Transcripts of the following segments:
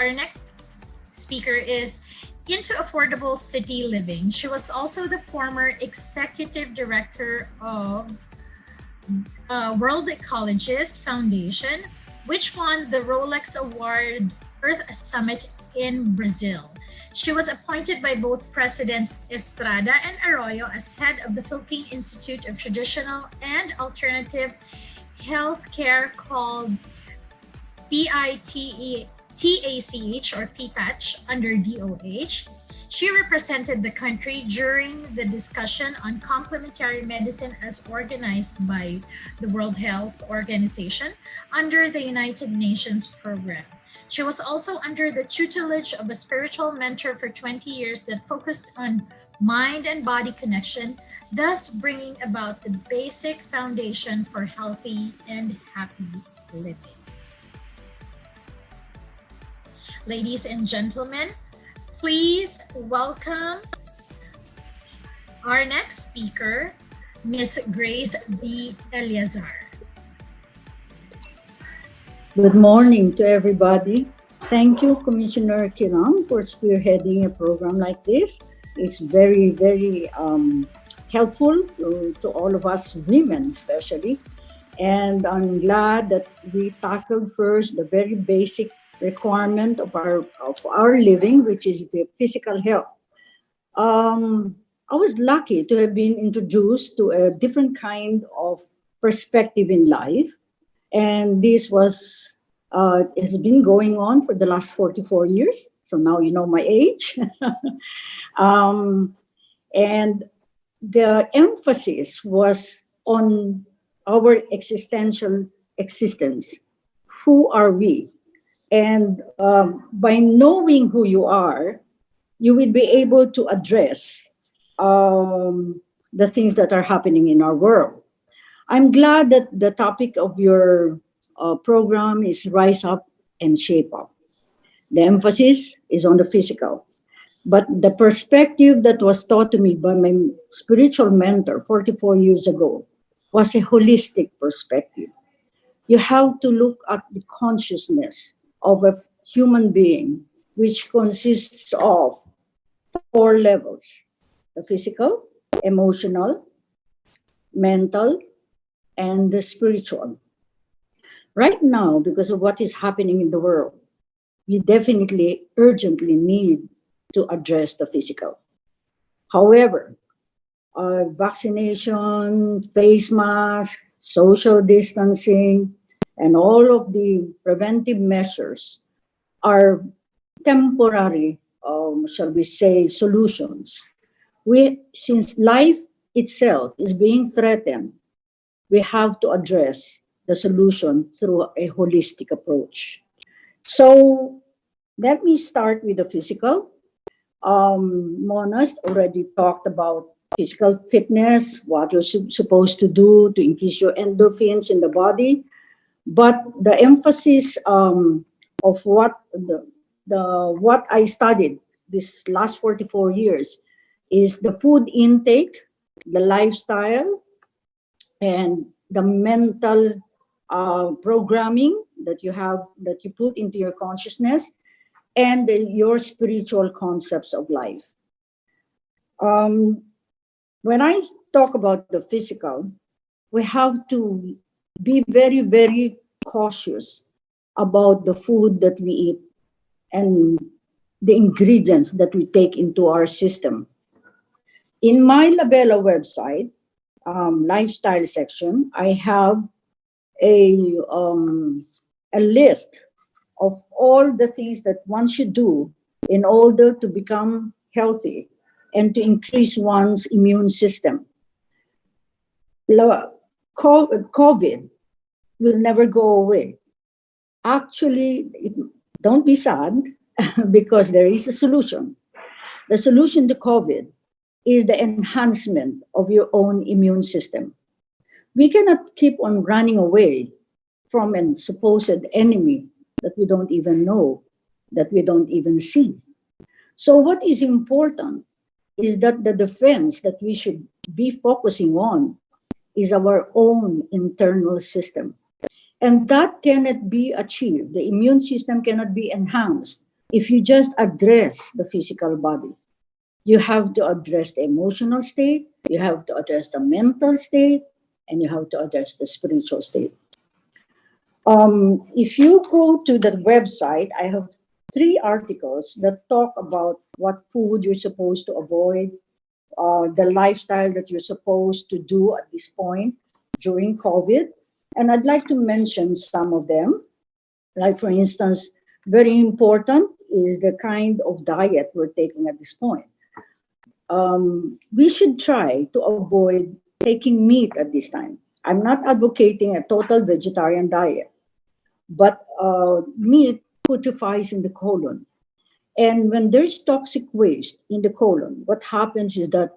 our next speaker is into affordable city living. She was also the former executive director of World Ecologist Foundation, which won the Rolex Award Earth Summit in Brazil. She was appointed by both Presidents Estrada and Arroyo as head of the Philippine Institute of Traditional and Alternative Healthcare called PITACH or PPACH under DOH. She represented the country during the discussion on complementary medicine as organized by the World Health Organization under the United Nations program. She was also under the tutelage of a spiritual mentor for 20 years that focused on mind and body connection, thus bringing about the basic foundation for healthy and happy living. Ladies and gentlemen, please welcome our next speaker, Ms. Grace B. Eleazar. Good morning to everybody. Thank you, Commissioner Kiram, for spearheading a program like this. It's very, very helpful to all of us women, especially. And I'm glad that we tackled first the very basic requirement of our living, which is the physical health. I was lucky to have been introduced to a different kind of perspective in life, and this has been going on for the last 44 years. So now you know my age. And the emphasis was on our existential existence. Who are we? And by knowing who you are, you will be able to address the things that are happening in our world. I'm glad that the topic of your program is Rise Up and Shape Up. The emphasis is on the physical. But the perspective that was taught to me by my spiritual mentor 44 years ago was a holistic perspective. You have to look at the consciousness of a human being, which consists of 4 levels: the physical, emotional, mental, and the spiritual. Right now, because of what is happening in the world, we definitely urgently need to address the physical. However, vaccination, face mask, social distancing, and all of the preventive measures are temporary, shall we say, solutions. Since life itself is being threatened, we have to address the solution through a holistic approach. So let me start with the physical. Monas already talked about physical fitness, what you're supposed to do to increase your endorphins in the body. But the emphasis of what I studied this last 44 years is the food intake, the lifestyle, and the mental programming that you put into your consciousness, and your spiritual concepts of life. When I talk about the physical, we have to be very, very cautious about the food that we eat and the ingredients that we take into our system. In my Labella website, lifestyle section, I have a list of all the things that one should do in order to become healthy and to increase one's immune system. COVID will never go away. Actually, don't be sad because there is a solution. The solution to COVID is the enhancement of your own immune system. We cannot keep on running away from a supposed enemy that we don't even know, that we don't even see. So what is important is that the defense that we should be focusing on is our own internal system. And that cannot be achieved. The immune system cannot be enhanced if you just address the physical body. You have to address the emotional state, you have to address the mental state, and you have to address the spiritual state. If you go to the website, I have 3 articles that talk about what food you're supposed to avoid, the lifestyle that you're supposed to do at this point during COVID. And I'd like to mention some of them. Like, for instance, very important is the kind of diet we're taking at this point. We should try to avoid taking meat at this time. I'm not advocating a total vegetarian diet, but meat putrefies in the colon. And when there's toxic waste in the colon, what happens is that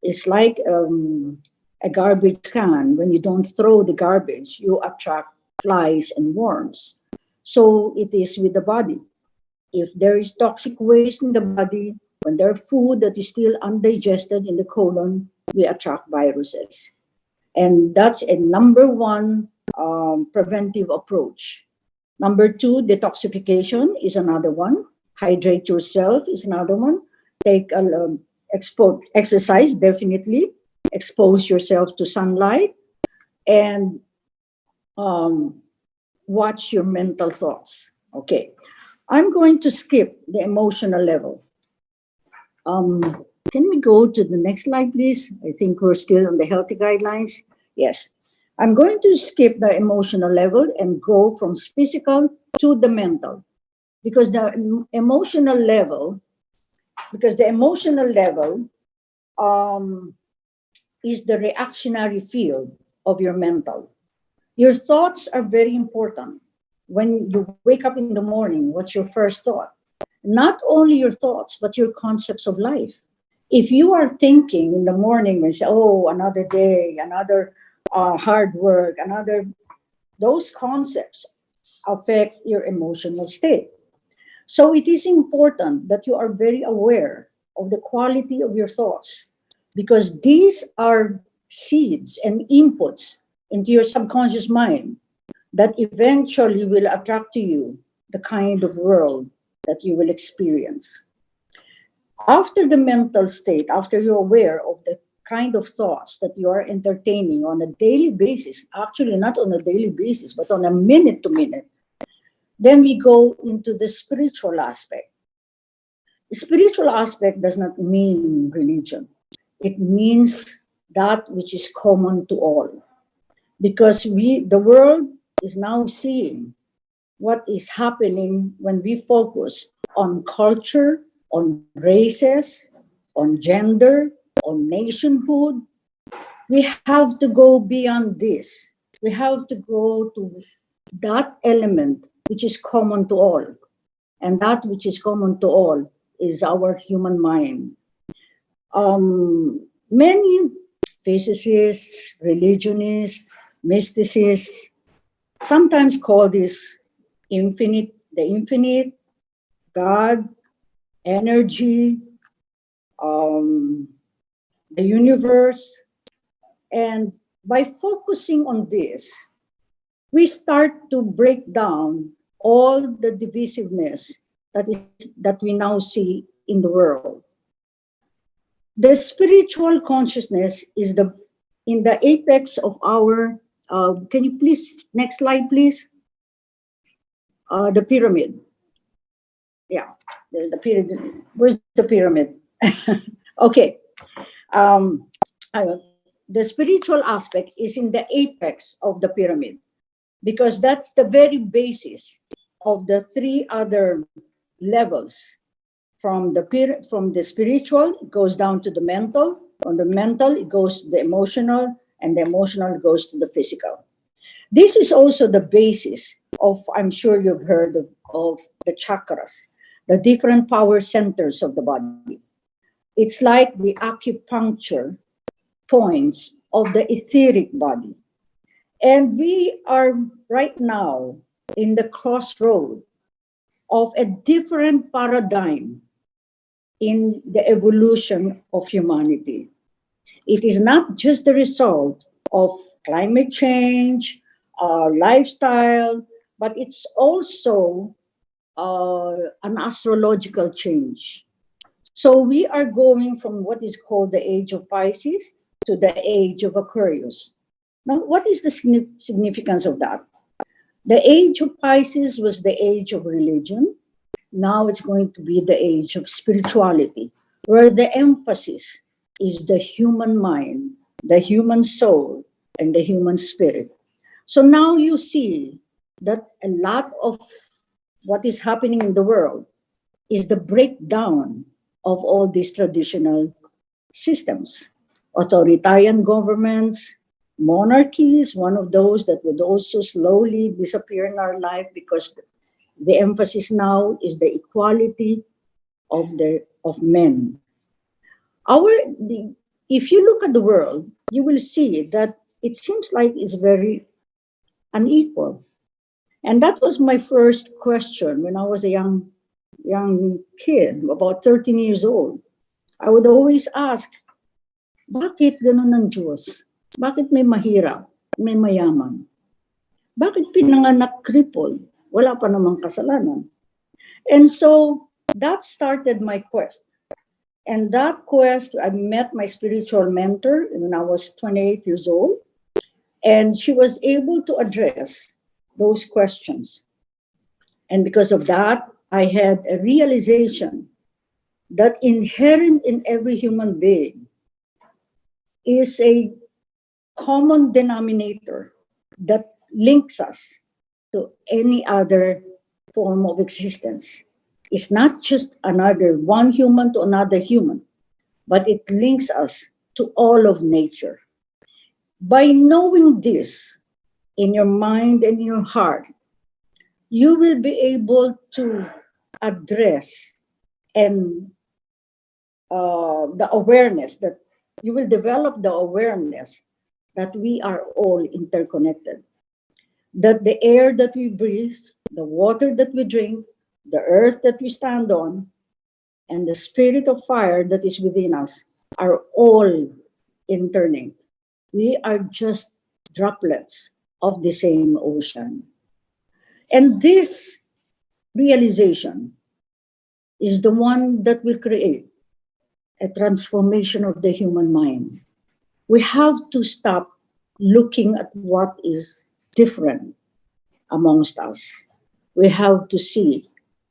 it's like a garbage can. When you don't throw the garbage, you attract flies and worms. So it is with the body. If there is toxic waste in the body, when there's food that is still undigested in the colon, we attract viruses. And that's a number one preventive approach. Number two, detoxification is another one. Hydrate yourself is another one. Take exercise, definitely. Expose yourself to sunlight, and watch your mental thoughts. Okay, I'm going to skip the emotional level. Can we go to the next slide, please? I think we're still on the healthy guidelines. Yes. I'm going to skip the emotional level and go from physical to the mental, because the emotional level is the reactionary field of your mental. Your thoughts are very important. When you wake up in the morning, what's your first thought? Not only your thoughts, but your concepts of life. If you are thinking in the morning, you say, oh, another day, another hard work, those concepts affect your emotional state. So it is important that you are very aware of the quality of your thoughts, because these are seeds and inputs into your subconscious mind that eventually will attract to you the kind of world that you will experience. After the mental state, after you're aware of the kind of thoughts that you are entertaining on a daily basis, actually not on a daily basis, but on a minute to minute, then we go into the spiritual aspect. The spiritual aspect does not mean religion. It means that which is common to all. Because the world is now seeing what is happening when we focus on culture, on races, on gender, on nationhood. We have to go beyond this. We have to go to that element which is common to all. And that which is common to all is our human mind. Many physicists, religionists, mysticists sometimes call this the infinite, God, energy, the universe. And by focusing on this, we start to break down all the divisiveness that we now see in the world. The spiritual consciousness is in the apex of our, can you please, next slide, please? The pyramid. Yeah, the pyramid. Where's the pyramid? Okay. The spiritual aspect is in the apex of the pyramid, because that's the very basis of the 3 other levels. From the spiritual, it goes down to the mental. From the mental, it goes to the emotional, and the emotional goes to the physical. This is also the basis of, I'm sure you've heard of the chakras, the different power centers of the body. It's like the acupuncture points of the etheric body. And we are right now in the crossroad of a different paradigm in the evolution of humanity. It is not just the result of climate change, lifestyle, but it's also an astrological change. So we are going from what is called the age of Pisces to the age of Aquarius. Now, what is the significance of that? The age of Pisces was the age of religion. Now it's going to be the age of spirituality, where the emphasis is the human mind, the human soul, and the human spirit. So now you see that a lot of what is happening in the world is the breakdown of all these traditional systems. Authoritarian governments, monarchies, one of those that would also slowly disappear in our life because the emphasis now is the equality of men. If you look at the world, you will see that it seems like it's very unequal. And that was my first question when I was a young kid, about 13 years old. I would always ask, bakit ganun ang Diyos? Bakit may mahirap, may mayaman? Bakit pinanganak crippled? Wala pa namang kasalanan. And so that started my quest. And that quest, I met my spiritual mentor when I was 28 years old. And she was able to address those questions. And because of that, I had a realization that inherent in every human being is a common denominator that links us to any other form of existence. It's not just another one human to another human, but it links us to all of nature. By knowing this in your mind and in your heart, you will be able to address and the awareness that you will develop the awareness that we are all interconnected, that the air that we breathe, the water that we drink, the earth that we stand on, and the spirit of fire that is within us are all interlinked. We are just droplets of the same ocean. And this realization is the one that will create a transformation of the human mind. We have to stop looking at what is different amongst us. We have to see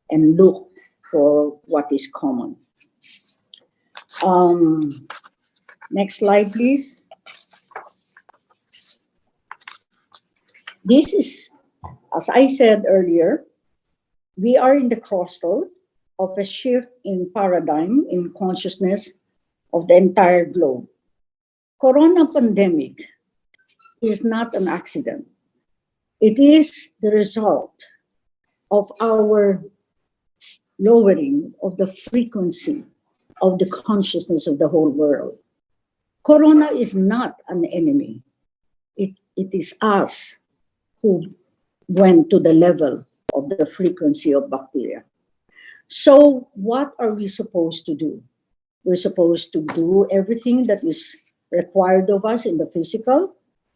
and look for what is common. Next slide, please. This is, as I said earlier, we are in the crossroad of a shift in paradigm, in consciousness of the entire globe. Corona pandemic is not an accident. It is the result of our lowering of the frequency of the consciousness of the whole world. Corona is not an enemy. It is us who went to the level of the frequency of bacteria. So what are we supposed to do? We're supposed to do everything that is required of us in the physical,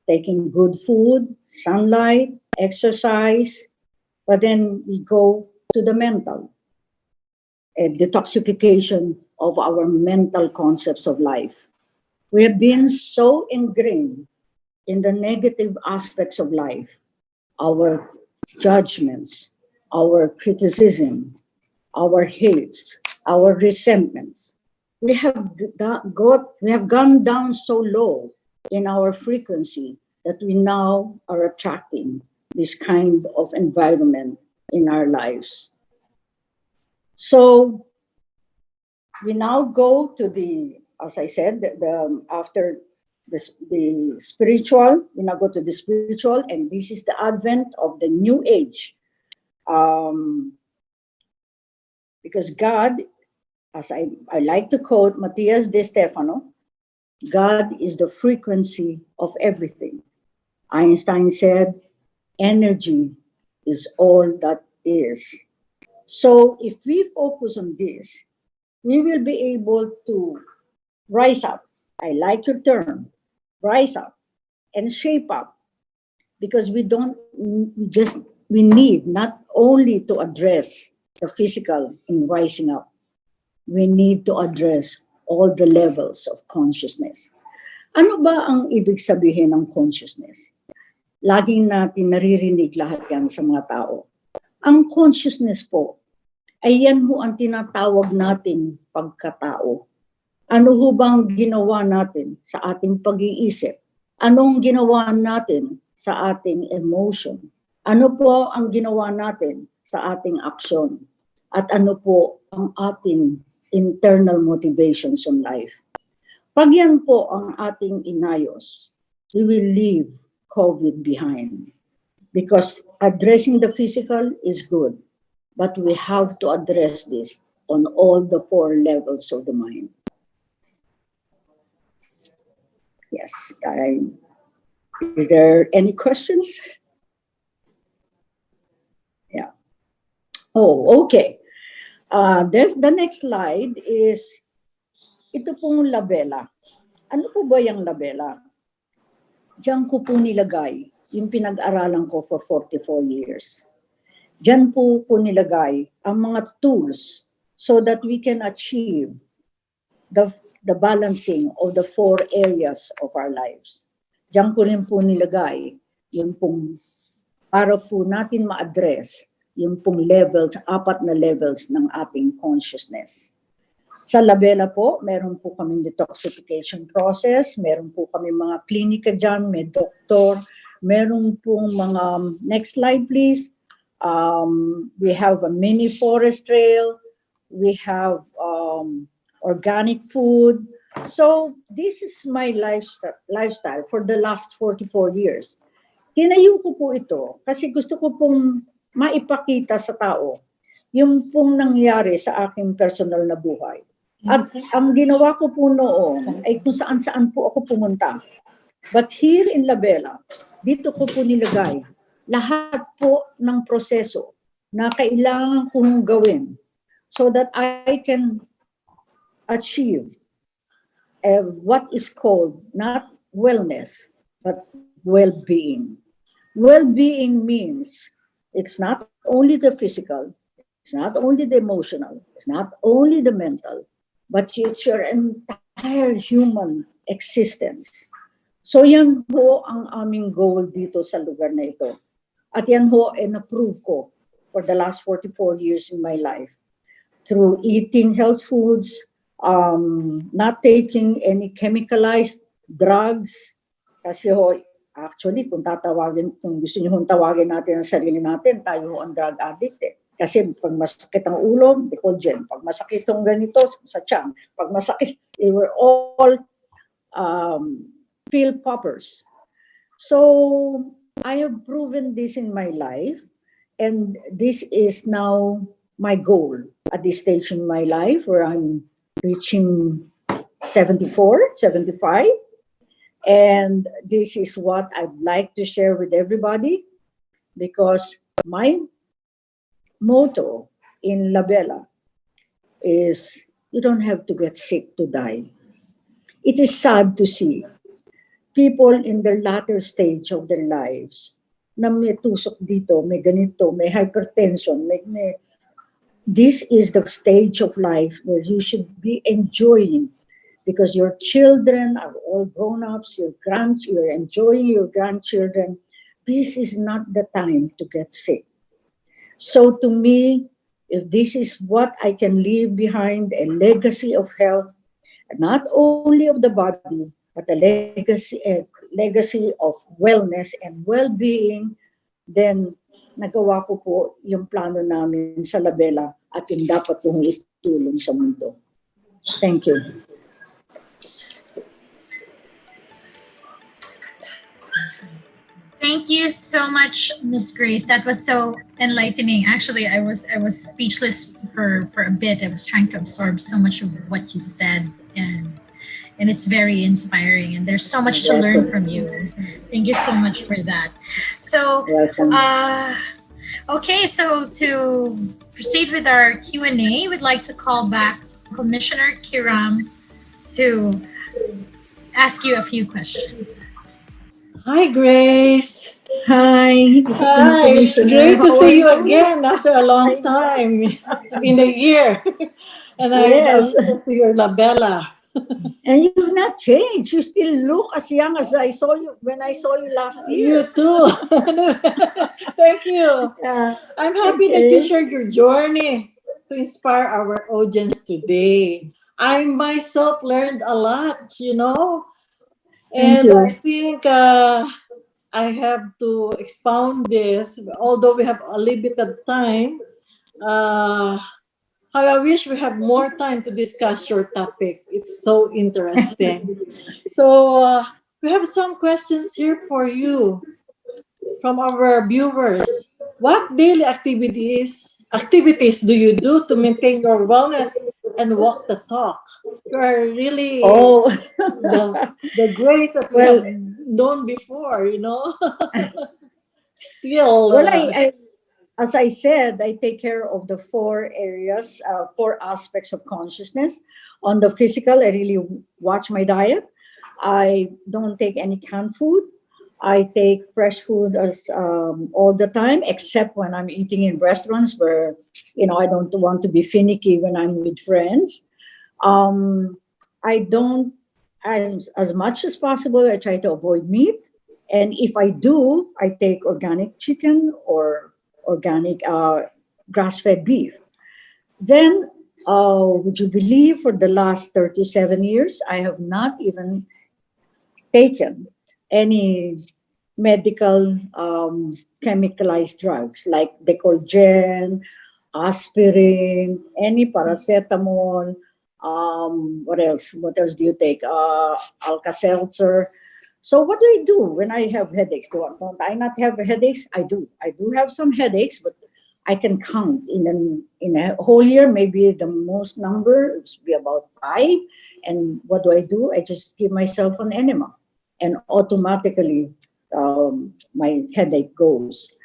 taking good food, sunlight, exercise, but then we go to the mental, a detoxification of our mental concepts of life. We have been so ingrained in the negative aspects of life, our judgments, our criticism, our hates, our resentments. We have gone down so low in our frequency that we now are attracting this kind of environment in our lives. So we now go to the, as I said, after the spiritual, we now go to the spiritual, and this is the advent of the new age. Because God, as I like to quote Matthias de Stefano, God is the frequency of everything. Einstein said, energy is all that is. So if we focus on this, we will be able to rise up. I like your term, rise up and shape up, because we need not only to address the physical in rising up, we need to address all the levels of consciousness. Ano ba ang ibig sabihin ng consciousness? Laging natin naririnig lahat yan sa mga tao. Ang consciousness po, ay yan ho ang tinatawag nating pagkatao. Ano ho bang ginawa natin sa ating pag-iisip? Anong ginawa natin sa ating emotion? Ano po ang ginawa natin sa ating aksyon? At ano po ang ating internal motivations in life? Pag yan po ang ating inayos, we will leave COVID behind. Because addressing the physical is good, but we have to address this on all the 4 levels of the mind. Yes, is there any questions? Yeah. Oh, okay. There's the next slide is ito pong labela. Ano po ba yung labela? Diyan ko po nilagay yung pinag-aralan ko for 44 years. Diyan po nilagay ang mga tools so that we can achieve the balancing of the 4 areas of our lives. Diyan ko rin po nilagay yung pong para po natin ma-address yung pong levels, 4 na levels ng ating consciousness. Sa labela po, meron po kaming detoxification process, meron po kami mga klinika dyan, may doktor, meron pong mga, next slide please, we have a mini forest trail, we have organic food. So this is my lifestyle for the last 44 years. Tinayo ko po ito kasi gusto ko pong maipakita sa tao yung pong nangyari sa aking personal na buhay. At ang ginawa ko po noon ay kung saan-saan po ako pumunta. But here in Labela, dito ko po nilagay lahat po ng proseso na kailangan kong gawin so that I can achieve what is called not wellness, but well-being. Well-being means it's not only the physical, it's not only the emotional, it's not only the mental, but it's your entire human existence. So yan ho ang aming goal dito sa lugar na ito. At yan ho ay na-prove ko for the last 44 years in my life. Through eating health foods, not taking any chemicalized drugs. Kasi ho, actually, kung gusto niyo hong tawagin natin ang sarili natin, tayo ho ang drug addict eh. Kasi pag masakit ang ulo, Decolgen. Pag masakit ang ganito, sa tiyan. Pag masakit, they were all pill poppers. So, I have proven this in my life. And this is now my goal at this stage in my life where I'm reaching 74, 75. And this is what I'd like to share with everybody because my motto in Labela is you don't have to get sick to die. It is sad to see people in the latter stage of their lives na may tusok dito, may ganito, may hypertension, this is the stage of life where you should be enjoying because your children are all grown-ups, you're enjoying your grandchildren. This is not the time to get sick. So to me, if this is what I can leave behind, a legacy of health, not only of the body, but a legacy of wellness and well-being, then nagawa ko po yung plano namin sa Labela at yung dapat kong itulong sa mundo. Thank you. Thank you so much, Miss Grace. That was so enlightening. Actually, I was speechless for a bit. I was trying to absorb so much of what you said, and it's very inspiring. And there's so much to learn from you. Thank you so much for that. So, okay. So to proceed with our Q&A, we'd like to call back Commissioner Kiram to ask you a few questions. Hi, Grace. Hi, Filipino Hi, it's Commissioner. great to How are see you you? again after a long I time. It's been a year. And I'll Yes, miss your labella. and you've not changed. You still look as young as I saw you when I saw you last You year. too. Thank you. Yeah. I'm happy that you Okay. shared your journey to inspire our audience today. I myself learned a lot, Thank and I you. think I have to expound this, although we have a limited time. Uh, how I wish we have more time to discuss your topic. It's so interesting. So we have some questions here for you from our viewers. What daily activities do you do to maintain your wellness and walk the talk? You are really Oh, the the grace that we well, have known before, Still, well, as I said, I take care of the four areas, four aspects of consciousness. On the physical, I really watch my diet. I don't take any canned food. I take fresh food as all the time, except when I'm eating in restaurants where, I don't want to be finicky when I'm with friends. Um, I don't, as much as possible, I try to avoid meat. And if I do, I take organic chicken or organic grass fed beef. Then, would you believe for the last 37 years, I have not even taken any medical chemicalized drugs like Decolgen, aspirin, any paracetamol. What else? What else do you take? Alka-Seltzer. So what do I do when I have headaches? Don't I not have headaches? I do. I do have some headaches, but I can count in a whole year. Maybe the most number would be about five. And what do? I just give myself an enema, and automatically my headache goes.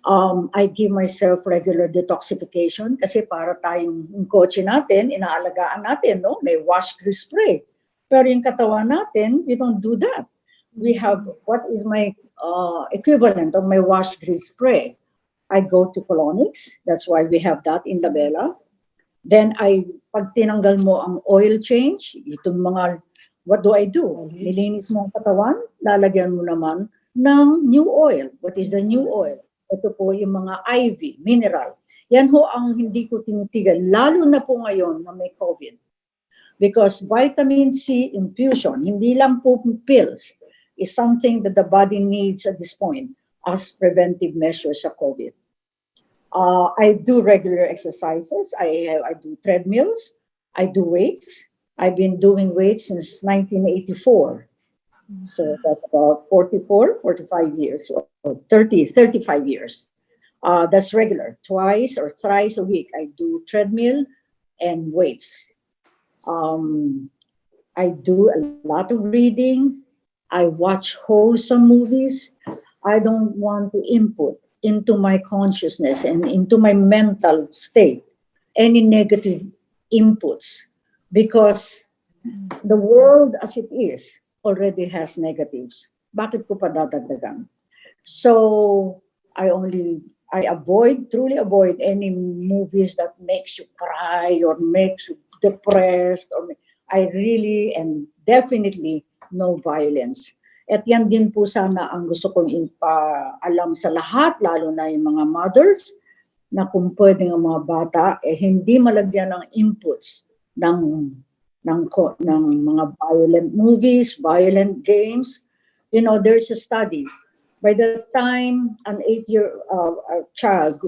I give myself regular detoxification kasi para tayong yung kotse natin, inaalagaan natin, no? May wash grease spray. Pero yung katawan natin, we don't do that. We have, what is my equivalent of my wash grease spray? I go to colonics. That's why we have that in Labella. Then pag tinanggal mo ang oil change, itong mga, what do I do? Nilinis mo ang katawan, lalagyan mo naman ng new oil. What is the new oil? Ito po yung mga IV, mineral. Yan ho ang hindi ko tinitigan, lalo na po ngayon na may COVID. Because vitamin C infusion, hindi lang po pills, is something that the body needs at this point as preventive measures sa COVID. I do regular exercises. I do treadmills. I do weights. I've been doing weights since 1984. So that's about 44, 45 years, or 30, 35 years. That's regular. Twice or thrice a week, I do treadmill and weights. I do a lot of reading. I watch wholesome movies. I don't want to input into my consciousness and into my mental state any negative inputs because the world as it is already has negatives. Bakit ko pa dadagdagan? So I truly avoid any movies that makes you cry or makes you depressed. I really and definitely no violence. At yan din po sana ang gusto kong ipaalam sa lahat, lalo na yung mga mothers, na kung pwedeng ang mga bata, hindi malagyan ng inputs ng mga violent movies, violent games. There's a study. By the time an 8-year child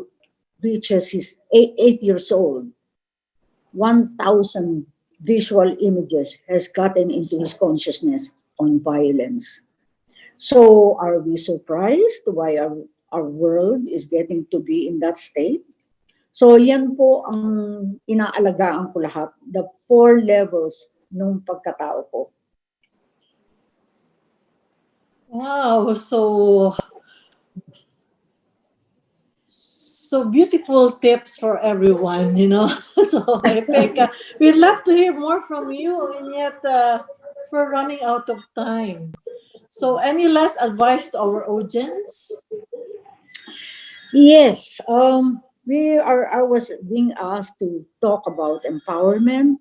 reaches his 8 years old, 1,000 visual images has gotten into his consciousness on violence. So are we surprised why our world is getting to be in that state? So yan po ang inaalagaan ko lahat, the 4 levels ng pagkatao ko. Wow, so beautiful tips for everyone, So I think we'd love to hear more from you, and yet we're running out of time. So any last advice to our audience? Yes, I was being asked to talk about empowerment.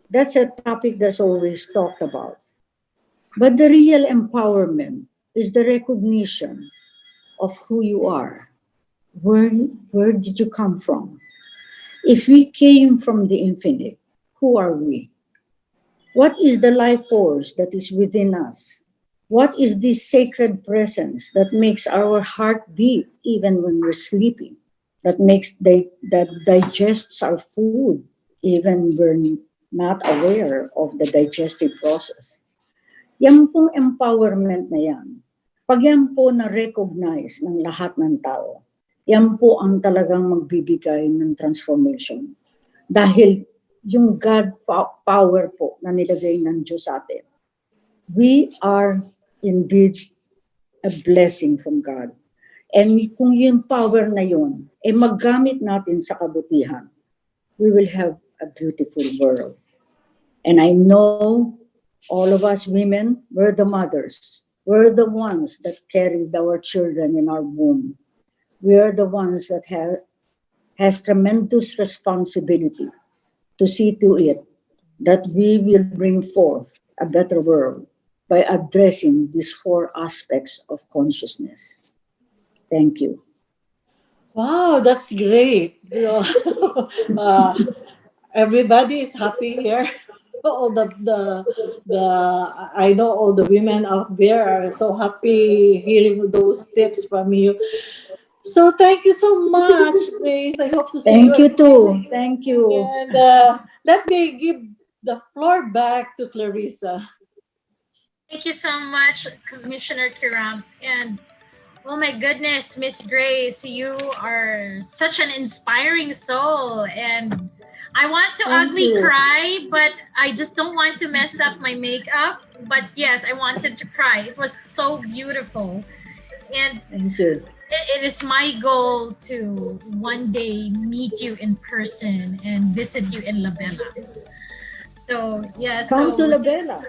That's a topic that's always talked about. But the real empowerment is the recognition of who you are. Where did you come from? If we came from the infinite, who are we? What is the life force that is within us? What is this sacred presence that makes our heart beat even when we're sleeping? That digests our food even we're not aware of the digestive process. Yan pong empowerment na yan. Pag yan po na-recognize ng lahat ng tao, yan po ang talagang magbibigay ng transformation. Dahil yung God power po na nilagay ng Diyos sa atin, we are indeed a blessing from God. And kung yung power na yun, maggamit natin sa kabutihan, we will have a beautiful world. And I know all of us women, we're the mothers. We're the ones that carried our children in our womb. We are the ones that has tremendous responsibility to see to it that we will bring forth a better world by addressing these 4 aspects of consciousness. Thank you. Wow, that's great. Everybody is happy here. All the I know all the women out there are so happy hearing those tips from you. So thank you so much, Grace. I hope to see you. Thank you too. Thank you. And let me give the floor back to Clarissa. Thank you so much, Commissioner Kiram. And oh my goodness, Miss Grace, you are such an inspiring soul. And I want to Thank ugly you. cry, but I just don't want to mess up my makeup. But yes, I wanted to cry. It was so beautiful. And Thank you. it is my goal to one day meet you in person and visit you in La Bella. So, yeah. Come to La Bella.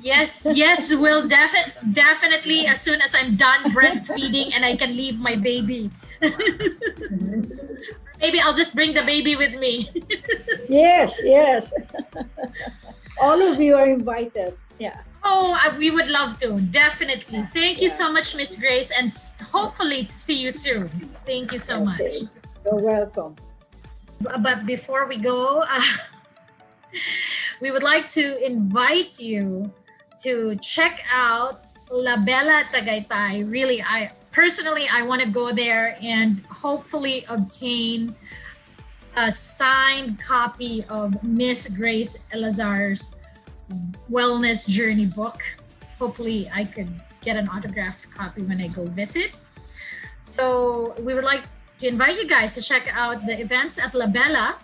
Yes, we'll definitely as soon as I'm done breastfeeding and I can leave my baby. Maybe I'll just bring the baby with me. Yes. All of you are invited. Yeah. Oh, we would love to. Definitely. Thank you so much, Miss Grace, and hopefully see you soon. Thank you so much. Okay. You're welcome. But before we go, we would like to invite you to check out La Bella Tagaytay. Really, I want to go there and hopefully obtain a signed copy of Miss Grace Elazar's wellness journey book. Hopefully I could get an autographed copy when I go visit. So we would like to invite you guys to check out the events at La Bella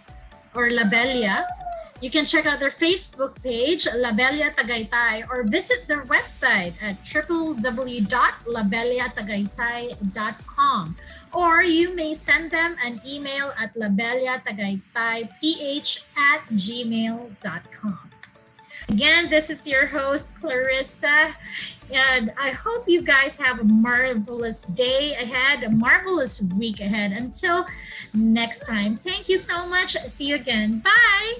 or La Bella. You can check out their Facebook page, La Bella Tagaytay, or visit their website at www.labellatagaytay.com. Or you may send them an email at labellatagaytayph@gmail.com. Again, this is your host, Clarissa, and I hope you guys have a marvelous day ahead, a marvelous week ahead. Until next time, thank you so much. See you again. Bye.